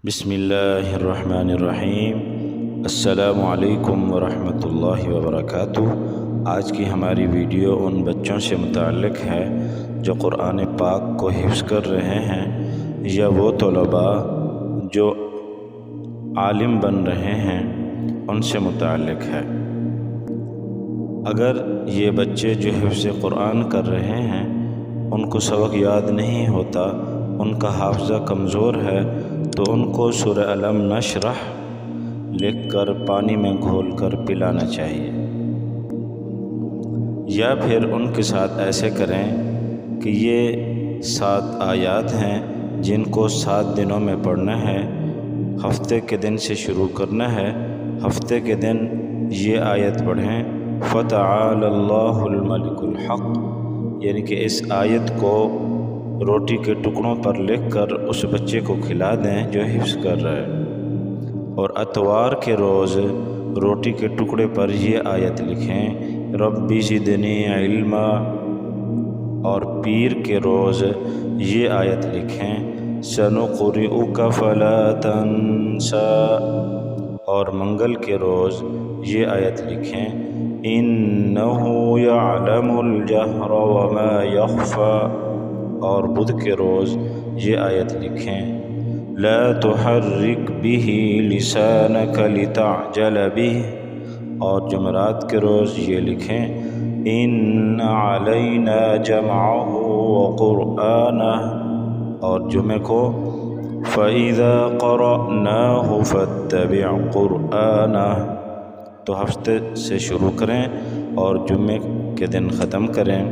بسم اللہ الرحمن الرحیم۔ السلام علیکم ورحمۃ اللہ وبرکاتہ۔ آج کی ہماری ویڈیو ان بچوں سے متعلق ہے جو قرآن پاک کو حفظ کر رہے ہیں یا وہ طلباء جو عالم بن رہے ہیں ان سے متعلق ہے۔ اگر یہ بچے جو حفظ قرآن کر رہے ہیں ان کو سبق یاد نہیں ہوتا، ان کا حافظہ کمزور ہے، تو ان کو سورہ الم نشرح لکھ کر پانی میں گھول کر پلانا چاہیے، یا پھر ان کے ساتھ ایسے کریں کہ یہ 7 آیات ہیں جن کو 7 دنوں میں پڑھنا ہے۔ ہفتے کے دن سے شروع کرنا ہے۔ ہفتے کے دن یہ آیت پڑھیں، فَتَعَالَى اللَّهُ الْمَلِكُ الْحَقُّ، یعنی کہ اس آیت کو روٹی کے ٹکڑوں پر لکھ کر اس بچے کو کھلا دیں جو حفظ کر رہا ہے، اور اتوار کے روز روٹی کے ٹکڑے پر یہ آیت لکھیں، ربی زدنی علما، اور پیر کے روز یہ آیت لکھیں، سنقرئک فلا تنسى، اور منگل کے روز یہ آیت لکھیں، انہ یعلم الجہر وما یخفی، اور بدھ کے روز یہ آیت لکھیں، لا تحرک بہ لسانک لتعجل بہ، اور جمعرات کے روز یہ لکھیں، ان علینا جمعہ وقرآنہ، اور جمعہ کو فَإِذَا قَرَأْنَاهُ فَاتَّبِعْ قُرْآنَهُ۔ تو ہفتے سے شروع کریں اور جمعے کے دن ختم کریں۔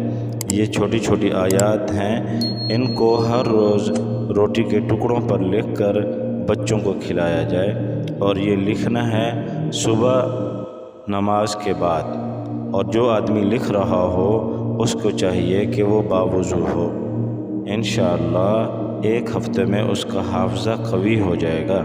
یہ چھوٹی چھوٹی آیات ہیں، ان کو ہر روز روٹی کے ٹکڑوں پر لکھ کر بچوں کو کھلایا جائے، اور یہ لکھنا ہے صبح نماز کے بعد، اور جو آدمی لکھ رہا ہو اس کو چاہیے کہ وہ باوضو ہو۔ انشاءاللہ 1 ہفتے میں اس کا حافظہ قوی ہو جائے گا۔